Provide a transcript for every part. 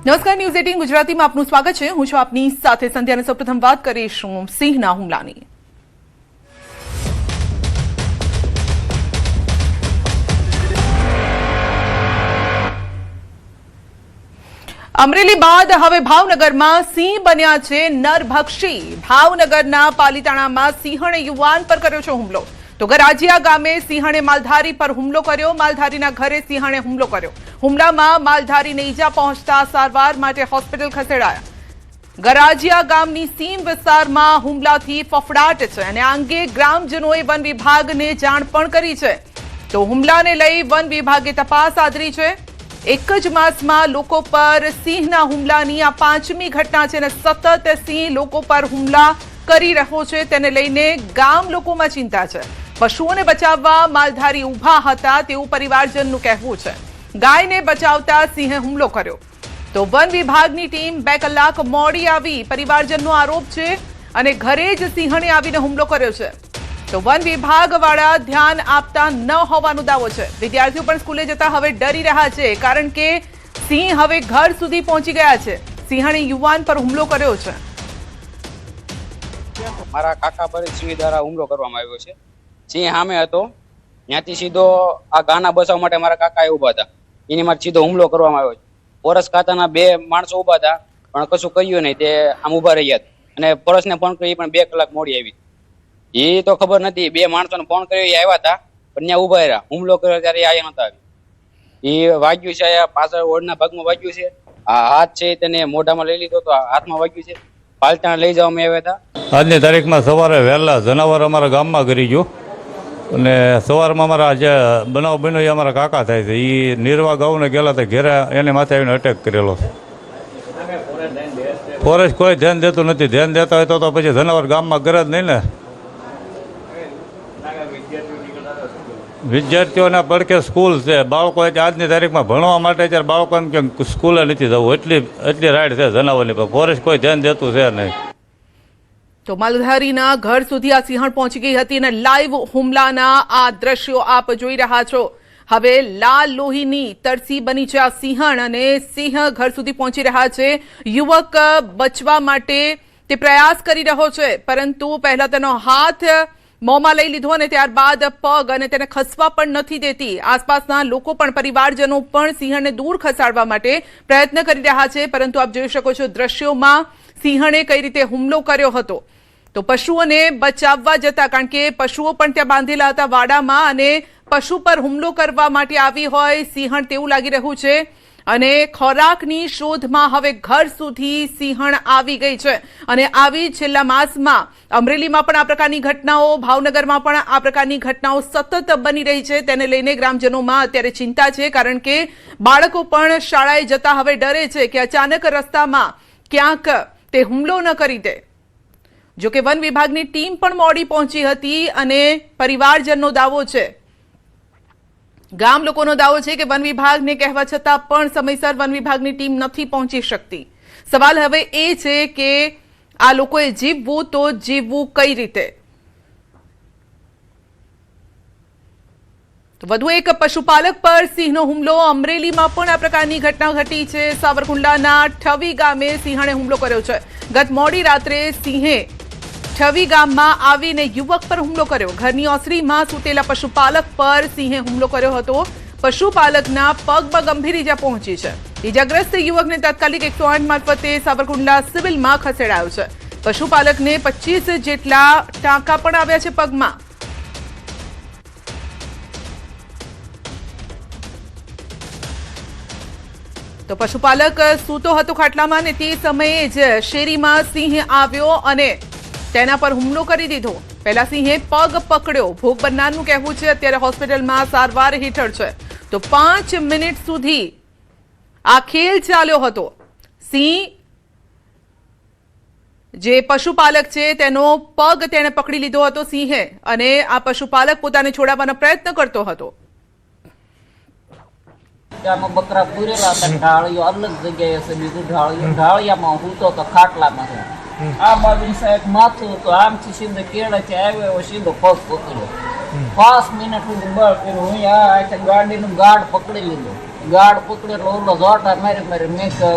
નમસ્કાર, ન્યૂઝ 18 ગુજરાતીમાં આપનું સ્વાગત છે. હું છું આપની સાથે સંધ્યાને. સૌપ્રથમ વાત કરીશું સિંહના હુમલાની. અમરેલી બાદ હવે ભાવનગરમાં સિંહ બન્યા છે નરભક્ષી. ભાવનગરના પાલીતાણામાં સિંહણે યુવાન પર કર્યો છે હુમલો. તો ગરાજીયા ગામે સિંહણે માલધારી પર હુમલો કર્યો. માલધારીના ઘરે સિંહણે હુમલો કર્યો. હુમલામાં માલધારીને ઈજા પહોંચતા સારવાર માટે હોસ્પિટલ ખસેડાયા. ગરાજીયા ગામની સીમ વિસ્તારમાં હુમલાથી ફફડાટ છે અને આ અંગે ગ્રામજનોએ વન વિભાગને જાણ પણ કરી છે. તો હુમલાને લઈ વન વિભાગે તપાસ આદરી છે. એક જ માસમાં લોકો પર સિંહના હુમલાની આ 5મી ઘટના છે અને સતત સિંહ લોકો પર હુમલા કરી રહ્યો છે. તેને લઈને ગામ લોકોમાં ચિંતા છે. પશુઓને બચાવવા માલધારી ઊભા હતા તેવું પરિવારજનનું કહેવું છે. ગાયને બચાવતા સિંહે હુમલો કર્યો. તો વન વિભાગની ટીમ 2 કલાક મોડી આવી, પરિવારજનનો આરોપ છે, અને ઘરે જ સિંહણે આવીને હુમલો કર્યો છે. તો વન વિભાગ વાળા ધ્યાન આપતા ન હોવાનો દાવો છે. વિદ્યાર્થીઓ પણ સ્કૂલે જતા હવે ડરી રહ્યા છે, કારણ કે સિંહ હવે ઘર સુધી પહોંચી ગયા છે. સિંહણે યુવાન પર હુમલો કર્યો છે. મારા કાકા પર સિંહ દ્વારા હુમલો કરવામાં આવ્યો છે. સિંહ સામે હતો, ત્યાંથી સીધો આ ગાના બચાવવા માટે મારા કાકા ઉભા હતા, એની માટે સીધો હુમલો કરવામાં આવ્યો છે. ફોરેસ્ટ ખાતાના 2 માણસો ઉભા હતા, પણ કશું કહ્યું નહીં. તે આમ ઉભા રહ્યા અને ફોરેસ્ટને ફોન કરી, પણ 2 કલાક મોડી આવી. એ તો ખબર નથી. 2 માણસોને ફોન કર્યો, એ આવ્યા હતા, પણ ત્યાં ઉભા રહ્યા. હુમલો કર્યો ત્યારે એ આવ્યા નતા આવી. એ વાગ્યું છે, પાછળ ઓળના ભાગમાં વાગ્યું છે. આ હાથ છે તેને મોઢામાં લઈ લીધો, તો હાથમાં વાગ્યું છે. પાલતાણા લઈ જવામાં આવ્યા હતા. આજની તારીખમાં સવારે વહેલા જનાવર અમારા ગામમાં કરી ગયો, અને સવારમાં અમારા જે બનાવ બન્યો એ અમારા કાકા થાય છે. એ નિર્વા ગાઉને ગયેલા હતા, ઘેરા એને માથે આવીને અટેક કરેલો છે. ફોરેસ્ટ કોઈ ધ્યાન દેતું નથી. ધ્યાન દેતા હોય તો પછી જનાવર ગામમાં કરે જ નહીં ને. વિદ્યાર્થીઓના પડકે સ્કૂલ છે, બાળકો આજની તારીખમાં ભણવા માટે અત્યારે બાળકોને કે સ્કૂલે નથી જવું, એટલી રાઈડ છે જનાવરની પર. ફોરેસ્ટ કોઈ ધ્યાન દેતું છે નહીં. તો માલધારીના ઘર સુધી આ સિંહણ પહોંચી ગઈ હતી અને લાઈવ હુમલાના આ દ્રશ્યો આપ જોઈ રહ્યા છો. હવે લાલ લોહીની તરસી બની છે આ સિંહણ, અને સિંહ ઘર સુધી પહોંચી રહ્યા છે. યુવક બચવા માટે તે પ્રયાસ કરી રહ્યો છે, પરંતુ પહેલા તેનો હાથ મોંમાં લઈ લીધો અને ત્યારબાદ પગ, અને તેને ખસવા પણ નથી દેતી. આસપાસના લોકો પણ, પરિવારજનો પણ સિંહણને દૂર ખસાડવા માટે પ્રયત્ન કરી રહ્યા છે. પરંતુ આપ જોઈ શકો છો દ્રશ્યોમાં સિંહણે કઈ રીતે હુમલો કર્યો હતો. તો પશુઓને બચાવવા જતા, કારણ કે પશુઓ પણ ત્યાં બાંધેલા હતા વાડામાં, અને પશુ પર હુમલો કરવા માટે આવી હોય સિંહણ તેવું લાગી રહ્યું છે. અને ખોરાકની શોધમાં હવે ઘર સુધી સિંહણ આવી ગઈ છે. અને આવી છેલ્લા માસમાં અમરેલીમાં પણ આ પ્રકારની ઘટનાઓ, ભાવનગરમાં પણ આ પ્રકારની ઘટનાઓ સતત બની રહી છે. તેને લઈને ગ્રામજનોમાં અત્યારે ચિંતા છે, કારણ કે બાળકો પણ શાળાએ જતા હવે ડરે છે કે અચાનક રસ્તામાં ક્યાંક તે હુમલો ન કરી દે. જો કે વન વિભાગની ટીમ પણ મોડી પહોંચી હતી, અને પરિવારજનનો દાવો છે, ગામ લોકોનો દાવો છે કે વન વિભાગને કહેવા છતાં પણ સમયસર વન વિભાગની ટીમ નથી પહોંચી શકતી. સવાલ હવે એ છે કે આ લોકોએ જીવવું તો જીવવું કઈ રીતે? વધુ એક પશુપાલક પર સિંહનો હુમલો. અમરેલીમાં પણ આ પ્રકારની ઘટના ઘટી છે. સાવરકુંડલાના ઠવી ગામે સિંહણે હુમલો કર્યો છે. ગત મોડી રાત્રે સિંહે ઠવી ગામમાં આવીને યુવક પર હુમલો કર્યો. ઘરની ઓસરીમાં સૂતેલા પશુપાલક પર સિંહે હુમલો કર્યો હતો. પશુપાલકના પગમાં ગંભીર ઈજા પહોંચી છે. ઈજાગ્રસ્ત યુવકને તાત્કાલિક 108 મારફતે સાવરકુંડલા સિવિલમાં ખસેડાયો છે. પશુપાલકને 25 જેટલા ટાંકા પણ આવ્યા છે પગમાં. તો પશુપાલક સૂતો હતો ખાટલામાં, અને તે સમયે જ શેરીમાં સિંહ આવ્યો અને તેના પર હુમલો કરી દીધો. પહેલા સિંહે પગ પકડ્યો. ભોગ બનનારનું કહેવું છે અત્યારે હોસ્પિટલમાં સારવાર હેઠળ છે. તો 5 મિનિટ સુધી આ ખેલ ચાલ્યો હતો. સિંહ જે પશુપાલક છે તેનો પગ તેણે પકડી લીધો હતો સિંહે, અને આ પશુપાલક પોતાને છોડાવવાનો પ્રયત્ન કરતો હતો. ત્યાંમાં બકરા પૂરેલા હતા. ઢાળીઓ અલગ જગ્યાએ છે, બીજું ઢાળિયામાં હું તો ખાટલામાં છે. આ બાજુ સાહેબ માથું તો આમથી સીધો કેળેથી આવ્યો, સીધો પગ પકડ્યો. 5 મિનિટ સુધી બળ કર્યું. હું આ ગાડીનું ગાર્ડ પકડી લીધો. ગાઢ પકડે એટલે ઓલો જોટા મારી મારી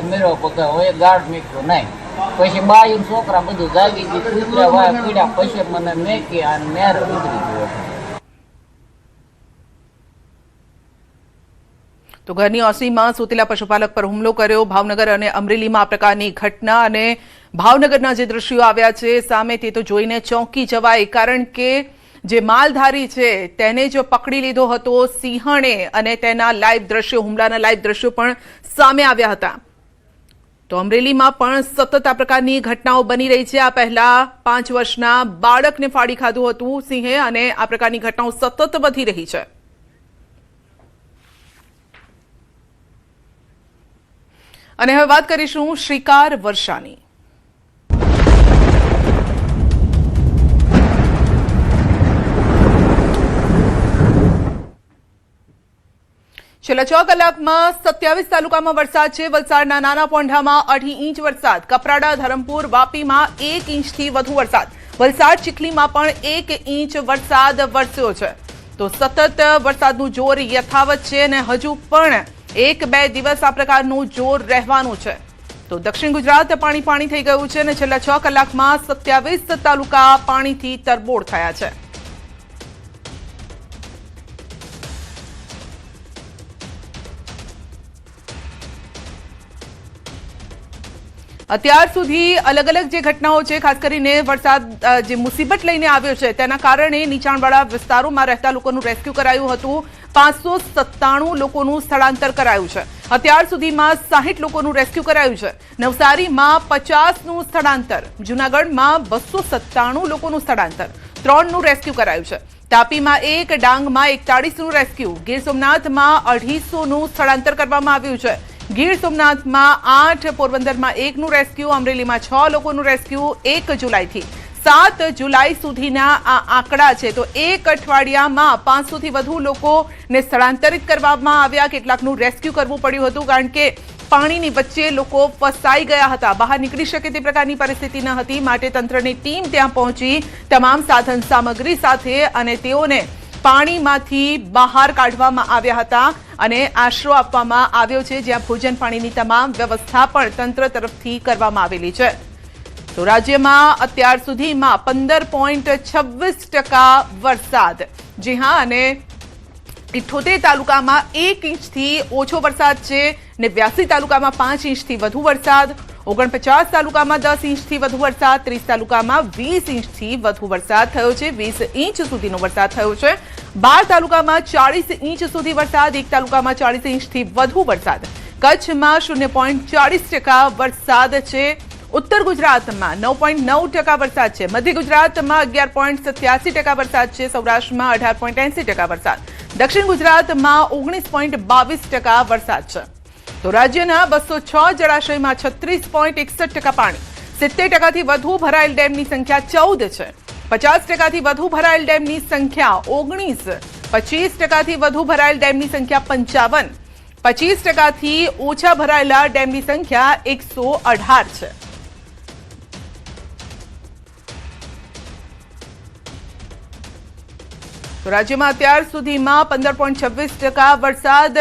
મેળો પકડે હવે ગાઢ મેક્યો નહીં પછી બાયું છોકરા બધું જાગી ગયું કૂતરા વાય પીડ્યા પછી મને મેકી અને નેર ઉતરી ગયો તો ઘરની ઓસરીમાં સૂતેલા પશુપાલક પર હુમલો કર્યો ભાવનગર અને અમરેલીમાં આ પ્રકારની ઘટના અને ભાવનગરના જે દ્રશ્યો આવ્યા છે સામે તે તો જોઈને ચોંકી જવાય કારણ કે જે માલધારી છે તેને જો પકડી લીધો હતો સિંહણે અને તેના લાઈવ દ્રશ્યો હુમલાના લાઈવ દ્રશ્યો પણ સામે આવ્યા હતા તો અમરેલીમાં પણ સતત આ પ્રકારની ઘટનાઓ બની રહી છે આ પહેલા 5 વર્ષના બાળકને ફાડી ખાધું હતું સિંહે અને આ પ્રકારની ઘટનાઓ સતત વધી રહી છે અને હવે વાત કરીશું શ્રીકાર વર્ષાની છેલ્લા 6 કલાકમાં 27 તાલુકામાં વરસાદ છે વલસાડના નાના પોંઢામાં 2.5 ઇંચ વરસાદ કપરાડા ધરમપુર વાપીમાં 1 ઇંચથી વધુ વરસાદ વલસાડ ચીખલીમાં પણ 1 ઇંચ વરસાદ વરસ્યો છે તો સતત વરસાદનું જોર યથાવત છે અને હજુ પણ 1-2 દિવસ આ પ્રકારનું જોર રહેવાનું છે તો દક્ષિણ ગુજરાત પાણી પાણી થઈ ગયું છે અને છેલ્લા 6 કલાકમાં 27 તાલુકા પાણીથી તરબોળ થયા છે અત્યાર સુધી અલગ અલગ જે ઘટનાઓ છે ખાસ કરીને વરસાદ જે મુસીબત લઈને આવ્યો છે તેના કારણે નીચાણવાળા વિસ્તારોમાં રહેતા લોકોનું રેસ્ક્યુ કરાયું હતું 597 લોકોનું સ્થળાંતર કરાયું છે અત્યાર સુધીમાં 60 લોકોનું રેસ્ક્યુ કરાયું છે નવસારીમાં 50નું સ્થળાંતર જૂનાગઢમાં 297 લોકોનું સ્થળાંતર 3નું રેસ્ક્યુ કરાયું છે તાપીમાં 1 ડાંગમાં 41નું રેસ્ક્યુ ગીર સોમનાથમાં 250નું સ્થળાંતર કરવામાં આવ્યું છે ગીર સોમનાથમાં 8 પોરબંદરમાં 1નું રેસ્ક્યુ અમરેલીમાં 6 લોકોનું રેસ્ક્યુ 1 જુલાઈથી 7 જુલાઈ સુધીના આ આંકડા છે તો એક અઠવાડિયામાં 500 થી વધુ લોકોને સ્થળાંતરિત કરવામાં આવ્યા કેટલાકનું રેસ્ક્યુ કરવું પડ્યું હતું કારણ કે પાણીની વચ્ચે લોકો ફસાઈ ગયા હતા બહાર નીકળી શકે તે પ્રકારની પરિસ્થિતિ ન હતી માટે તંત્રની ટીમ ત્યાં પહોંચી તમામ સાધન સામગ્રી સાથે અને તેઓને પાણીમાંથી બહાર કાઢવામાં આવ્યા હતા અને આશરો આપવામાં આવ્યો છે જ્યાં ભોજન પાણીની તમામ વ્યવસ્થા પણ તંત્ર તરફથી કરવામાં આવેલી છે તો રાજ્યમાં અત્યાર સુધીમાં 15.26% વરસાદ જી હા અને 78 તાલુકામાં 1 ઇંચથી ઓછો વરસાદ છે ને 82 તાલુકામાં 5 ઇંચથી વધુ વરસાદ 49 તાલુકામાં 10 ઇંચથી વધુ વરસાદ 30 તાલુકામાં 20 ઇંચથી વધુ વરસાદ થયો છે 20 ઇંચ સુધીનો વરસાદ થયો છે 12 તાલુકામાં 40 ઇંચ સુધી વરસાદ 1 તાલુકામાં 40 ઇંચથી વધુ વરસાદ કચ્છમાં 0.40% વરસાદ છે ઉત્તર ગુજરાતમાં 9.9% વરસાદ છે મધ્ય ગુજરાતમાં 11.87% વરસાદ છે સૌરાષ્ટ્રમાં 18.80% વરસાદ દક્ષિણ ગુજરાતમાં 19.22% વરસાદ છે તો રાજ્યના 206 જળાશયમાં 36.61% પાણી 70%થી વધુ ભરાયેલ ડેમની સંખ્યા 14 છે 50%થી વધુ ભરાયેલ ડેમની સંખ્યા 19 25%થી વધુ ભરાયેલ ડેમની સંખ્યા 55 25%થી ઓછા ભરાયેલા ડેમની સંખ્યા 118 છે તો રાજ્યમાં અત્યાર સુધીમાં 15.26% વરસાદ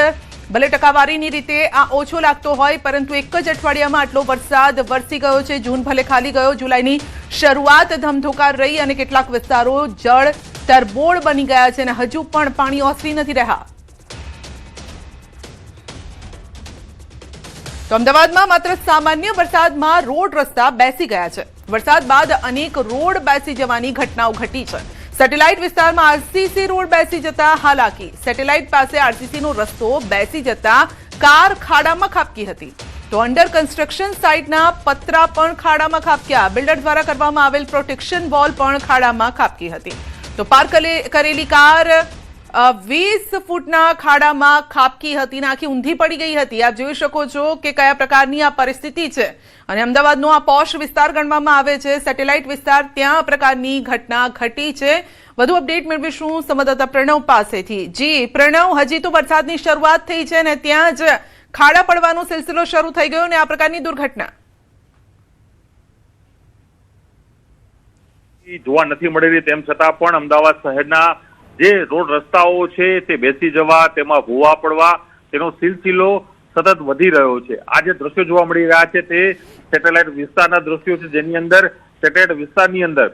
ભલે ટકાવારીની રીતે આ ઓછો લાગતો હોય પરંતુ એક જ અઠવાડિયામાં આટલો વરસાદ વરસી ગયો છે જૂન ભલે ખાલી ગયો જુલાઈની શરૂઆત ધમધોકાર રહી અને કેટલાક વિસ્તારો જળ તરબોળ બની ગયા છે અને હજુ પણ પાણી ઓસરી નથી રહ્યા તો અમદાવાદમાં માત્ર સામાન્ય વરસાદમાં રોડ રસ્તા બેસી ગયા છે વરસાદ બાદ અનેક રોડ બેસી જવાની ઘટનાઓ ઘટી છે સેટેલાઇટ વિસ્તારમાં આરસીસી રોડ બેસી જતા હાલાકી સેટેલાઇટ પાસે આરસીસી નો રસ્તો બેસી જતા કાર ખાડામાં ખાબકી હતી તો અંડર કન્સ્ટ્રક્શન સાઇટના પતરા પણ ખાડામાં ખાબક્યા બિલ્ડર દ્વારા કરવામાં આવેલ પ્રોટેક્શન વોલ પણ ખાડામાં ખાબકી હતી તો પાર્ક કરેલી કાર 20 ફૂટના ખાડામાં ખાબકી હતી આખી ઊંધી પડી ગઈ હતી આપ જોઈ શકો છો કે કયા પ્રકારની આ પરિસ્થિતિ છે અને અમદાવાદનો આ પોશ વિસ્તાર ગણવામાં આવે છે સેટેલાઇટ વિસ્તાર ત્યાં પ્રકારની ઘટના ઘટી છે વધુ અપડેટ મેળવીશું સંવાદદાતા પ્રણવ પાસેથી જી પ્રણવ હજી તો વરસાદની શરૂઆત થઈ છે ને ત્યાં જ ખાડા પડવાનો સિલસિલો શરૂ થઈ ગયો ને આ પ્રકારની દુર્ઘટના જોવા નથી મળેલી તેમ છતાં પણ અમદાવાદ શહેરના જે રોડ રસ્તાઓ છે તે બેસી જવા તેમાં ભૂવા પડવા તેનો સિલસિલો સતત વધી રહ્યો છે. આ જે દ્રશ્યો જોવા મળી રહ્યા છે તે સેટેલાઇટ વિસ્તારના દ્રશ્યો છે, જેની અંદર સેટેલાઇટ વિસ્તારની અંદર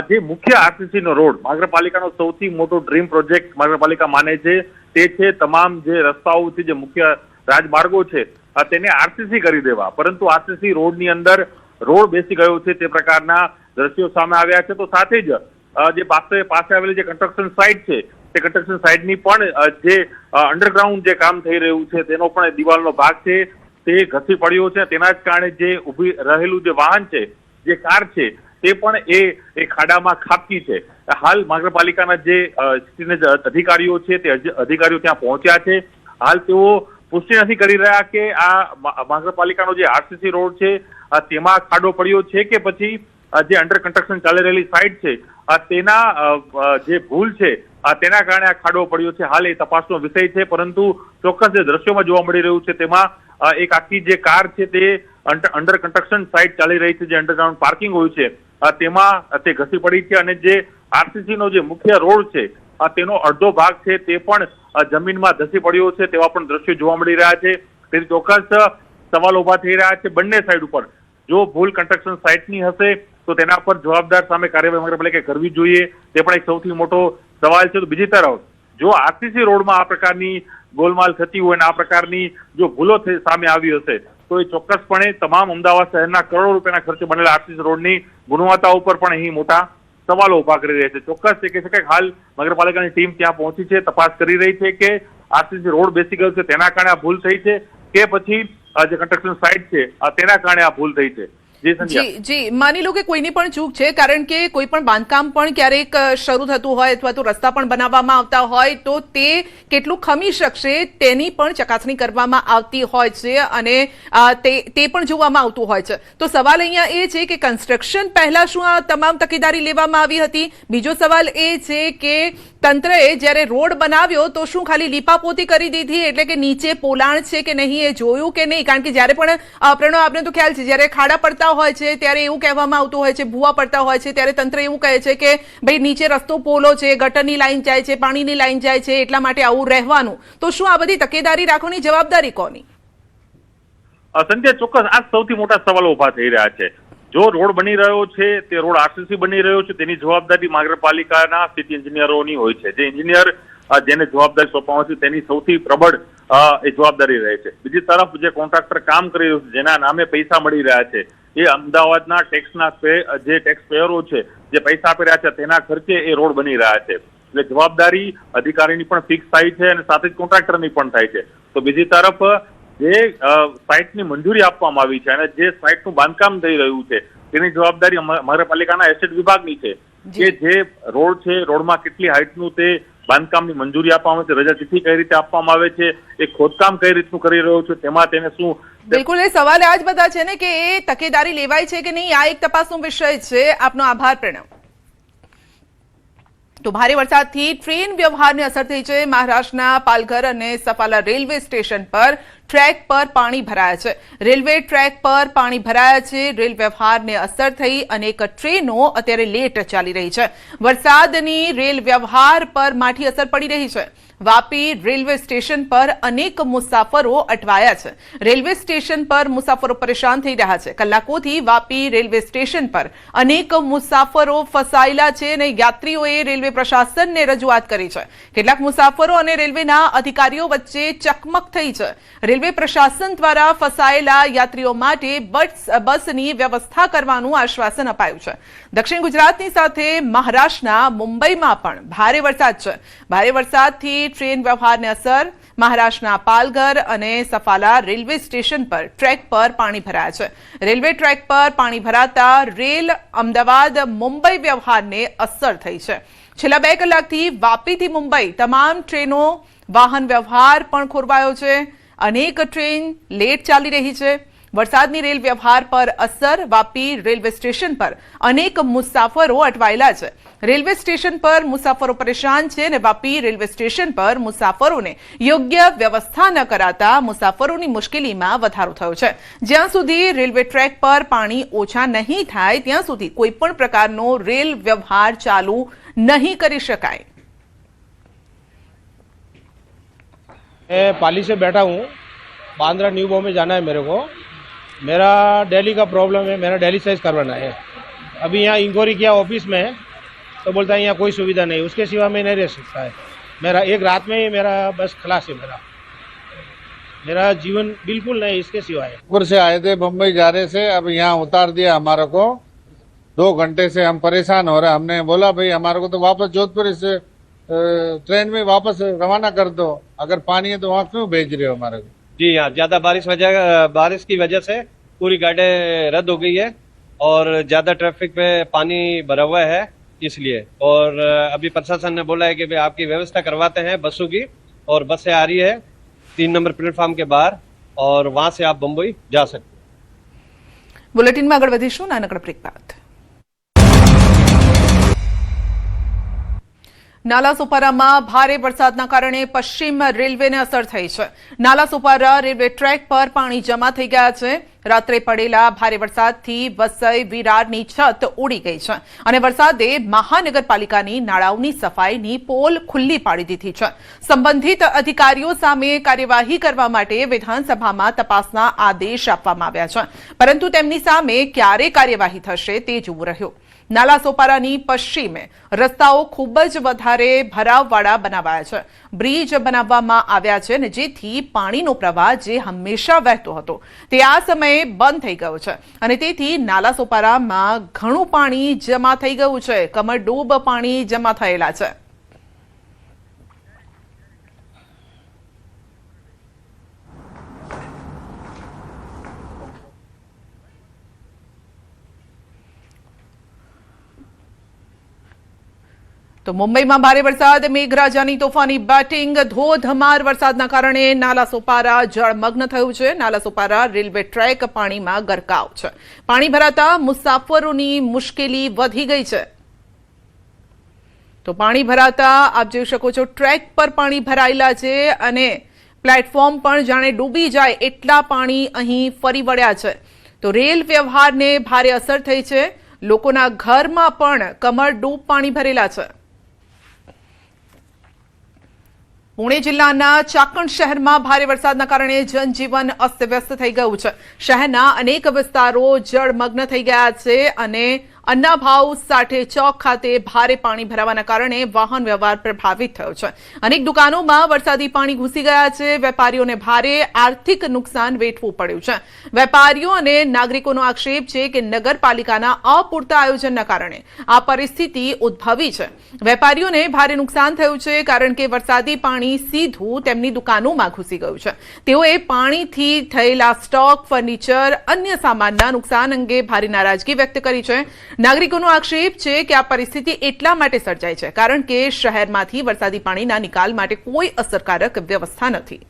જે મુખ્ય આરસીસી નો રોડ મહાનગરપાલિકાનો સૌથી મોટો ડ્રીમ પ્રોજેક્ટ મહાનગરપાલિકા માને છે તે છે તમામ જે રસ્તાઓ છે, જે મુખ્ય રાજમાર્ગો છે તેને આરસીસી કરી દેવા. પરંતુ આરસીસી રોડની અંદર રોડ બેસી ગયો છે તે પ્રકારના દ્રશ્યો સામે આવ્યા છે. તો સાથે જ જે પાસે આવેલી જે કન્સ્ટ્રક્શન સાઇટ છે તે કન્સ્ટ્રક્શન સાઇટની પણ જે અંડરગ્રાઉન્ડ જે કામ થઈ રહ્યું છે તેનો પણ દિવાલનો ભાગ છે તે ઘસી પડ્યો છે. તેના જ કારણે જે ઊભી રહેલું જે વાહન છે, જે કાર છે, તે પણ એ ખાડામાં ખાબકી છે. હાલ મહાનગરપાલિકાના જે અધિકારીઓ છે તે અધિકારીઓ ત્યાં પહોંચ્યા છે. હાલ તેઓ પુષ્ટિ નથી કરી રહ્યા કે આ મહાનગરપાલિકાનો જે આરસીસી રોડ છે તેમાં ખાડો પડ્યો છે કે પછી જે અંડર કન્સ્ટ્રક્શન ચાલી રહેલી સાઇટ છે તેના જે ભૂલ છે તેના કારણે આ ખાડો પડ્યો છે. હાલ એ તપાસનો વિષય છે. પરંતુ ચોક્કસ જે દ્રશ્યોમાં જોવા મળી રહ્યું છે તેમાં એક આખી જે કાર છે તે અંડર કન્સ્ટ્રક્શન સાઇટ ચાલી રહી છે, જે અંડરગ્રાઉન્ડ પાર્કિંગ હોય છે તેમાં તે ઘસી પડી છે. અને જે આરસીસી નો જે મુખ્ય રોડ છે તેનો અડધો ભાગ છે તે પણ જમીનમાં ધસી પડ્યો છે તેવા પણ દ્રશ્યો જોવા મળી રહ્યા છે. તેથી ચોક્કસ સવાલ ઉભા થઈ રહ્યા છે બંને સાઈડ ઉપર. જો ભૂલ કન્સ્ટ્રક્શન સાઇટની હશે તો તેના પર જવાબદાર સામે કાર્યવાહી મહાનગરપાલિકાએ કરવી જોઈએ, તે પણ એક સૌથી મોટો સવાલ છે. તો બીજી તરફ જો આરસીસી રોડમાં આ પ્રકારની ગોલમાલ થતી હોય અને આ પ્રકારની જો ભૂલો સામે આવી હશે તો એ ચોક્કસપણે તમામ અમદાવાદ શહેરના કરોડો રૂપિયાના ખર્ચે બનેલા આરસીસી રોડની ગુણવત્તા ઉપર પણ અહીં મોટા સવાલો ઉભા કરી રહ્યા છે. ચોક્કસ એ કહી શકાય હાલ મહાનગરપાલિકાની ટીમ ત્યાં પહોંચી છે, તપાસ કરી રહી છે કે આરસીસી રોડ બેસી ગયો છે તેના કારણે આ ભૂલ થઈ છે કે પછી જે કન્સ્ટ્રક્શન સાઇટ છે તેના કારણે આ ભૂલ થઈ છે. જી માની લો કે કોઈની પણ ચૂક છે, કારણ કે કોઈ પણ બાંધકામ પણ ક્યારેક શરૂ થતું હોય અથવા તો રસ્તા પણ બનાવવામાં આવતા હોય તો તે કેટલું ખમી શકશે તેની પણ ચકાસણી કરવામાં આવતી હોય છે અને તે પણ જોવામાં આવતું હોય છે. તો સવાલ અહીંયા એ છે કે કન્સ્ટ્રક્શન પહેલા શું આ તમામ તકેદારી લેવામાં આવી હતી? બીજો સવાલ એ છે કે તંત્રએ જ્યારે રોડ બનાવ્યો તો શું ખાલી લીપાપોતી કરી દીધી, એટલે કે નીચે પોલાણ છે કે નહીં એ જોયું કે નહીં? કારણ કે જ્યારે પણ આપણે તો ખ્યાલ છે જ્યારે ખાડા પડતા હોય છે ત્યારે એવું કહેવામાં આવતું હોય છે, ભૂવા પડતા હોય છે ત્યારે તંત્ર એવું કહે છે કે ભાઈ નીચે રસ્તો પોલો છે, ગટરની લાઈન જાય છે, પાણીની લાઈન જાય છે, એટલા માટે આવું રહેવાનું. તો શું આ બધી તકેદારી રાખવાની જવાબદારી કોની? સંધ્યા, ચોક્કસ આ સૌથી મોટા સવાલો ઉભા થઈ રહ્યા છે. જો રોડ બની રહ્યો છે તે રોડ આરસીસી બની રહ્યો છે તેની જવાબદારી મહાનગરપાલિકાના સિટી એન્જિનિયરોની હોય છે. જે એન્જિનિયર જેને જવાબદારી સોંપવામાં છે તેની સૌથી પ્રબળ એ જવાબદારી રહે છે. બીજી તરફ જે કોન્ટ્રાક્ટર કામ કરી રહ્યું છે, જેના નામે પૈસા મળી રહ્યા છે, એ અમદાવાદના જે ટેક્સ પેયરો છે જે પૈસા આપી રહ્યા છે તેના ખર્ચે એ રોડ બની રહ્યા છે. એટલે જવાબદારી અધિકારીની પણ ફિક્સ થાય છે અને સાથે જ કોન્ટ્રાક્ટરની પણ થાય છે. તો બીજી તરફ જે સાઇટની મંજૂરી આપવામાં આવી છે અને જે સાઇટનું બાંધકામ થઈ રહ્યું છે તેની જવાબદારી મહાનગરપાલિકાના એસેટ વિભાગની છે કે જે રોડ છે રોડમાં કેટલી હાઇટનું તે બાંધકામની મંજૂરી આપવામાં આવે છે, રજા તિથિ કઈ રીતે આપવામાં આવે છે, એ ખોદકામ કઈ રીતનું કરી રહ્યો છે, તેમાં તેને શું. બિલકુલ, એ સવાલ આ જ બધા છે ને કે એ તકેદારી લેવાય છે કે નહીં, આ એક તપાસનો વિષય છે. આપનો આભાર પ્રણવ. તો ભારે વરસાદથી ટ્રેન વ્યવહારને અસર થઈ છે. મહારાષ્ટ્રના પાલઘર અને સફાલા રેલવે સ્ટેશન પર ટ્રેક પર પાણી ભરાયા છે. રેલવે ટ્રેક પર પાણી ભરાયા છે. રેલ વ્યવહારને અસર થઈ અનેક ટ્રેનો અત્યારે લેટ ચાલી રહી છે. વરસાદની રેલ વ્યવહાર પર માઠી અસર પડી રહી છે. વાપી રેલવે સ્ટેશન પર અનેક મુસાફરો અટવાયા છે. રેલવે સ્ટેશન પર મુસાફરો પરેશાન થઈ રહ્યા છે. કલાકોથી વાપી રેલવે સ્ટેશન પર અનેક મુસાફરો ફસાયેલા છે અને યાત્રીઓએ રેલવે પ્રશાસનને રજૂઆત કરી છે. કેટલાક મુસાફરો અને રેલવેના અધિકારીઓ વચ્ચે ચકમક થઈ છે. રેલવે પ્રશાસન દ્વારા ફસાયેલા યાત્રીઓ માટે બસની વ્યવસ્થા કરવાનું આશ્વાસન અપાયું છે. દક્ષિણ ગુજરાતની સાથે મહારાષ્ટ્રના મુંબઈમાં પણ ભારે વરસાદ છે. ભારે વરસાદથી ટ્રેન વ્યવહારને અસર. મહારાષ્ટ્રના પાલઘર અને સફાલા રેલવે સ્ટેશન પર ટ્રેક પર પાણી ભરાયા છે. રેલવે ટ્રેક પર પાણી ભરાતા રેલ અમદાવાદ મુંબઈ વ્યવહારને અસર થઈ છે. છેલ્લા 2 કલાકથી વાપીથી મુંબઈ તમામ ટ્રેનો વાહન વ્યવહાર પણ ખોરવાયો છે. અનેક ટ્રેન લેટ ચાલી રહી છે. વરસાદની રેલ વ્યવહાર પર અસર. વાપી રેલવે સ્ટેશન પર અનેક મુસાફરો અટવાયેલા છે. રેલવે સ્ટેશન પર મુસાફરો પરેશાન છે અને વાપી રેલવે સ્ટેશન પર મુસાફરોને યોગ્ય વ્યવસ્થા ન કરાતા મુસાફરોની મુશ્કેલીમાં વધારો થયો છે. જ્યાં સુધી રેલવે ટ્રેક પર પાણી ઓછા નહીં થાય ત્યાં સુધી કોઈ પણ પ્રકારનો રેલ વ્યવહાર ચાલુ નહીં કરી શકાય. मैं पाली से बैठा हूँ, बांद्रा न्यू बॉम्बे जाना है मेरे को। मेरा दिल्ली का प्रॉब्लम है, मेरा दिल्ली साइज करवाना है। अभी यहाँ इंक्वायरी किया ऑफिस में, तो बोलता है यहाँ कोई सुविधा नहीं, उसके सिवा मैं नहीं रह सकता है। मेरा एक रात में ही मेरा बस खलास है, मेरा जीवन बिल्कुल नहीं इसके सिवा है। जोधपुर से आए थे, मुंबई जा रहे थे, अब यहाँ उतार दिया हमारे को। 2 घंटे से हम परेशान हो रहे हैं। हमने बोला भाई हमारे को तो वापस जोधपुर से ट्रेन में वापस रवाना कर दो, अगर पानी है तो वहाँ क्यों भेज रहे हो हमारे को? जी हाँ, ज्यादा बारिश की वजह से पूरी गाड़ियाँ रद्द हो गई है और ज्यादा ट्रैफिक में पानी भरा हुआ है इसलिए। और अभी प्रशासन ने बोला है कि भाई आपकी व्यवस्था करवाते हैं बसों की, और बसें आ रही है 3 नंबर प्लेटफॉर्म के बाहर, और वहां से आप बम्बई जा सकते हैं। बुलेटिन में આગળ વધીશું નાનકડા બ્રેક બાદ। નાલાસોપારામાં ભારે વરસાદના કારણે પશ્ચિમ રેલવેને અસર થઈ છે। નાલાસોપારા રેલવે ટ્રેક પર પાણી જમા થઈ ગયા છે। રાત્રે પડેલા ભારે વરસાદથી વસઈ વિરારની છત ઉડી ગઈ છે અને વરસાદે મહાનગરપાલિકાની નાળાઓની સફાઈની પોલ ખુલ્લી પાડી દીધી છે। સંબંધિત અધિકારીઓ સામે કાર્યવાહી કરવા માટે વિધાનસભામાં તપાસના આદેશ આપવામાં આવ્યા છે, પરંતુ તેમની સામે ક્યારે કાર્યવાહી થશે તે જોવું રહ્યું। નાલાસોપારાની પશ્ચિમે રસ્તાઓ ખૂબ જ વધારે ભરાવવાળા બનાવાયા છે। બ્રિજ બનાવવામાં આવ્યા છે ને જેથી પાણીનો પ્રવાહ જે હંમેશા વહેતો હતો તે આ સમયે બંધ થઈ ગયો છે અને તેથી નાલાસોપારામાં ઘણું પાણી જમા થઈ ગયું છે। કમરડૂબ પાણી જમા થયેલા છે। તો મુંબઈમાં ભારે વરસાદ, મેઘરાજાની તોફાની બેટિંગ, ધોધમાર વરસાદના કારણે નાલાસોપારા જળમગ્ન થયું છે। નાલાસોપારા રેલવે ટ્રેક પાણીમાં ગરકાવ છે। પાણી ભરાતા મુસાફરોની મુશ્કેલી વધી ગઈ છે। તો પાણી ભરાતા આપ જોઈ શકો છો ટ્રેક પર પાણી ભરાયેલા છે અને પ્લેટફોર્મ પણ જાણે ડૂબી જાય એટલા પાણી અહીં ફરી વળ્યા છે। તો રેલ વ્યવહારને ભારે અસર થઈ છે। લોકોના ઘરમાં પણ કમરડૂબ પાણી ભરેલા છે। पुणे जिल्लाना चाकण शहरमा भारे वरसादना कारणे जनजीवन अस्तव्यस्त थई गयुं छे। शहरना अनेक विस्तारो जळमग्न थई गया छे अने अन्नाभाव साठे चौक खाते भारे पाणी भरावाना कारणे वाहन व्यवहार प्रभावित थयो छे। अनेक दुकानोमां वरसादी पाणी घुसी गया छे। वेपारीओने भारे आर्थिक नुकसान वेठवुं पड्युं छे। वेपारीओ अने नागरिकोनो आक्षेप छे के नगरपालिकाना अपूरता आयोजनना कारणे आ परिस्थिति उद्भवी छे। वेपारीओने भारे नुकसान थयुं छे कारण के वरसादी पाणी सीधું તેમની દુકાનોમાં ઘૂસી ગયું છે। તેઓએ પાણીથી થયેલા સ્ટોક, ફર્નિચર, અન્ય સામાનના નુકસાન અંગે ભારે નારાજગી વ્યક્ત કરી છે। નાગરિકોનો આક્ષેપ છે કે આ પરિસ્થિતિ એટલા માટે સર્જાઈ છે કારણ કે શહેરમાંથી વરસાદી પાણીના નિકાલ માટે કોઈ અસરકારક વ્યવસ્થા નથી।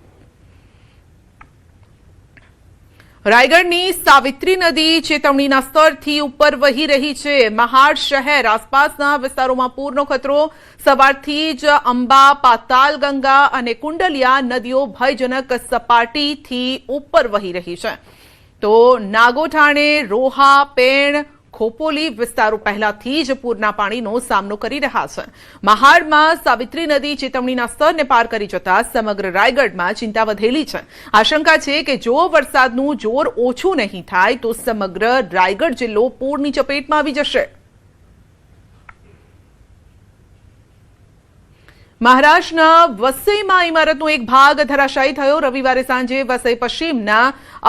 રાયગઢની સાવિત્રી નદી ચેતવણીના સ્તરથી ઉપર વહી રહી છે। મહાડ શહેર આસપાસના વિસ્તારોમાં પૂરનો ખતરો। સવારથી જ અંબા, પાતાલગંગા અને કુંડલિયા નદીઓ ભયજનક સપાટીથી ઉપર વહી રહી છે। તો નાગોઠાણે, રોહા, પેણ, खोपोली विस्तारों पहलाथी ज पूरना पाणीनो सामनो करी रह्या छे। महाडमां सावित्री नदी चेतवણીના સ્તરને પાર કરી જતા સમગ્ર રાયગઢમાં ચિંતા વધેલી છે। આશંકા છે કે જો વરસાદનું જોર ઓછું નહીં થાય તો સમગ્ર રાયગઢ જિલ્લો પૂરની ચપેટમાં આવી જશે। મહારાષ્ટ્રના વસઈમાં ઇમારતનો એક ભાગ ધરાશાયી થયો। રવિવારે સાંજે વસઈ પશ્ચિમના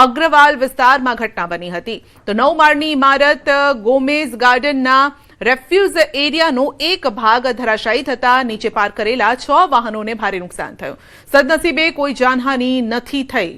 અગ્રવાલ વિસ્તારમાં ઘટના બની હતી। તો 9 માળની ઇમારત ગોમેઝ ગાર્ડનના રેફ્યુઝ એરિયાનો એક ભાગ ધરાશાયી થતા નીચે પાર્ક કરેલા 6 વાહનોને ભારે નુકસાન થયું। સદનસીબે કોઈ જાનહાનિ નથી થઈ।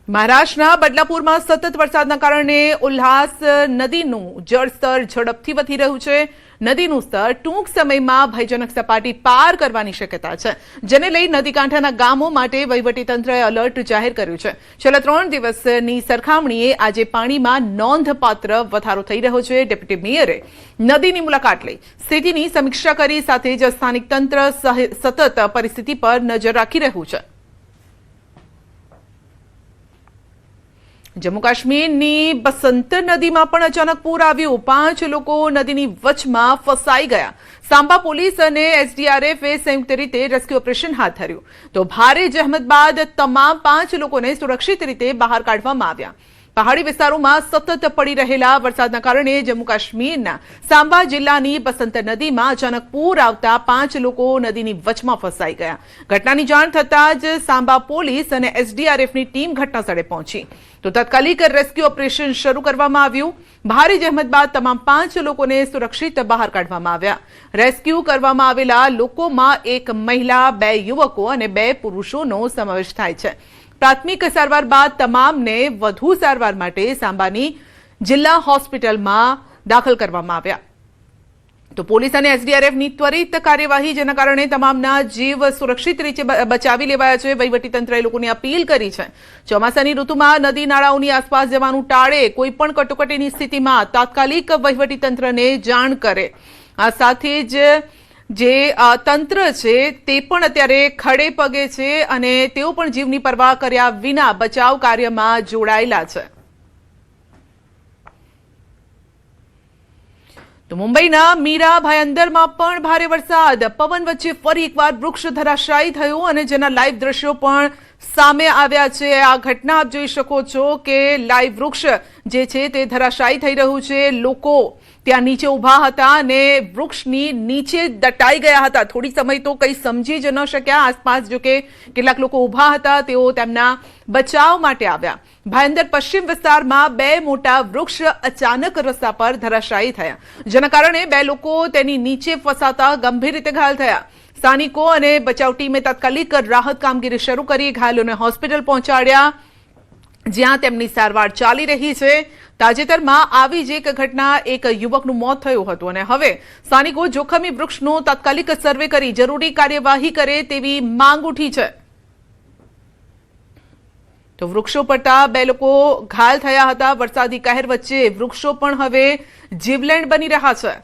મહારાષ્ટ્રના બદલાપુરમાં સતત વરસાદના કારણે ઉલ્હાસ નદીનું જળસ્તર ઝડપથી વધી રહ્યું છે। નદીનું સ્તર ટૂંક સમયમાં ભયજનક સપાટી પાર કરવાની શક્યતા છે, જેને લઈ નદીકાંઠાના ગામો માટે વહીવટીતંત્રએ એલર્ટ જાહેર કર્યું છે। છેલ્લા 3 દિવસની સરખામણીએ આજે પાણીમાં નોંધપાત્ર વધારો થઈ રહ્યો છે। ડેપ્યુટી મેયરે નદીની મુલાકાત લઈ સ્થિતિની સમીક્ષા કરી, સાથે જ સ્થાનિક તંત્ર સતત પરિસ્થિતિ પર નજર રાખી રહ્યું છે। જમ્મુ કાશ્મીરની બસંત નદીમાં પણ અચાનક પૂર આવ્યું. 5 લોકો નદીની વચમાં ફસાઈ ગયા. સાંબા પોલીસ અને એસડીઆરએફે સંયુક્ત રીતે રેસ્ક્યુ ઓપરેશન હાથ ધર્યું. તો ભારે જહેમત બાદ તમામ 5 લોકોને સુરક્ષિત રીતે બહાર કાઢવામાં આવ્યા. પહાડી વિસ્તારોમાં સતત પડી રહેલા વરસાદના કારણે જમ્મુ કાશ્મીરના સાંબા જિલ્લાની બસંત નદીમાં અચાનક પૂર આવતા 5 લોકો નદીની વચમાં ફસાઈ ગયા. ઘટનાની જાણ થતાં જ સાંબા પોલીસ અને એસડીઆરએફની ટીમ ઘટનાસ્થળે પહોંચી. તો તાત્કાલિક રેસ્ક્યુ ઓપરેશન શરૂ કરવામાં આવ્યું. ભારે જહેમત બાદ તમામ 5 લોકોને સુરક્ષિત બહાર કાઢવામાં આવ્યા. રેસ્ક્યુ કરવામાં આવેલા લોકોમાં એક મહિલા, 2 યુવકો અને 2 પુરુષોનો સમાવેશ થાય છે. પ્રાથમિક સારવાર બાદ તમામને વધુ સારવાર માટે સાંબાની જિલ્લા હોસ્પિટલમાં દાખલ કરવામાં આવ્યા. તો પોલીસ અને એસડીઆરએફની ત્વરિત કાર્યવાહી, જેના કારણે તમામના જીવ સુરક્ષિત રીતે બચાવી લેવાયા છે. વહીવટીતંત્રએ લોકોને અપીલ કરી છે ચોમાસાની ઋતુમાં નદી નાળાઓની આસપાસ જવાનું ટાળે. કોઈ પણ કટોકટીની સ્થિતિમાં તાત્કાલિક વહીવટીતંત્રને જાણ કરે. આ સાથે જ જે તંત્ર છે તે પણ અત્યારે ખડે પગે છે અને તેઓ પણ જીવની પરવા કર્યા વિના બચાવ કાર્યમાં જોડાયેલા છે. તો મુંબઈના મીરા ભાયંદરમાં પણ ભારે વરસાદ, પવન વચ્ચે ફરી એકવાર વૃક્ષ ધરાશાયી થયું અને જેના લાઈવ દ્રશ્યો પણ સામે આવ્યા છે. આ ઘટના આપ જોઈ શકો છો કે લાઈવ વૃક્ષ જે છે તે ધરાશાયી થઈ રહ્યું છે. લોકો ત્યાં નીચે ઊભા હતા અને વૃક્ષની નીચે દટાઈ ગયા હતા. થોડી સમય તો કંઈ સમજી જ ન શક્યા. આસપાસ જો કે કેટલાક લોકો ઊભા હતા, તેઓ તેમના બચાવ માટે આવ્યા. ભાયંદર પશ્ચિમ વિસ્તારમાં 2 મોટા વૃક્ષ અચાનક રસ્તા પર ધરાશાયી થયા, જેના કારણે 2 લોકો તેની નીચે ફસાતા ગંભીર રીતે ઘાયલ થયા. સ્થાનિકો અને બચાવ ટીમે તાત્કાલિક રાહત કામગીરી શરૂ કરી. ઘાયલોને હોસ્પિટલ પહોંચાડ્યા, જ્યાં તેમની સારવાર ચાલી રહી છે. તાજેતરમાં આવી જ એક ઘટના, એક યુવકનું મોત થયું હતું અને હવે સ્થાનિકો જોખમી વૃક્ષનો તાત્કાલિક સર્વે કરી જરૂરી કાર્યવાહી કરે તેવી માંગ ઉઠી છે. તો વૃક્ષો પડતા 2 લોકો ઘાયલ થયા હતા. વરસાદી કહેર વચ્ચે વૃક્ષો પણ હવે જીવલેણ બની રહ્યા છે.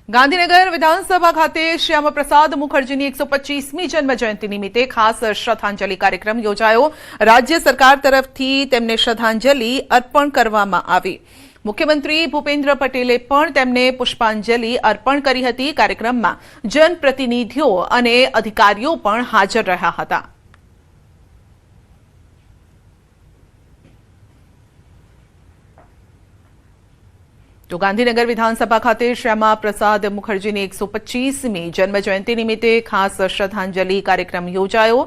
ગાંધીનગર વિધાનસભા ખાતે શ્યામાપ્રસાદ મુખર્જીની 125મી જન્મજયંતિ નિમિત્તે ખાસ શ્રદ્ધાંજલિ કાર્યક્રમ યોજાયો. રાજ્ય સરકાર તરફથી તેમને શ્રદ્ધાંજલિ અર્પણ કરવામાં આવી. મુખ્યમંત્રી ભૂપેન્દ્ર પટેલે પણ તેમને પુષ્પાંજલિ અર્પણ કરી હતી. કાર્યક્રમમાં જનપ્રતિનિધિઓ અને અધિકારીઓ પણ હાજર રહ્યા હતા. તો ગાંધીનગર વિધાનસભા ખાતે શ્યામાપ્રસાદ મુખર્જીની 125મી જન્મજયંતિ નિમિત્તે ખાસ શ્રદ્ધાંજલિ કાર્યક્રમ યોજાયો.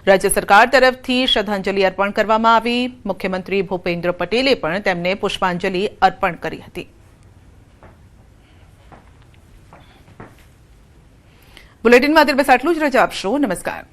રાજ્ય સરકાર તરફથી શ્રદ્ધાંજલિ અર્પણ કરવામાં આવી. મુખ્યમંત્રી ભૂપેન્દ્ર પટેલે પણ તેમને પુષ્પાંજલિ અર્પણ કરી હતી. બુલેટિનમાં અત્યારે બસ આટલું જ. રજા આપશો. નમસ્કાર.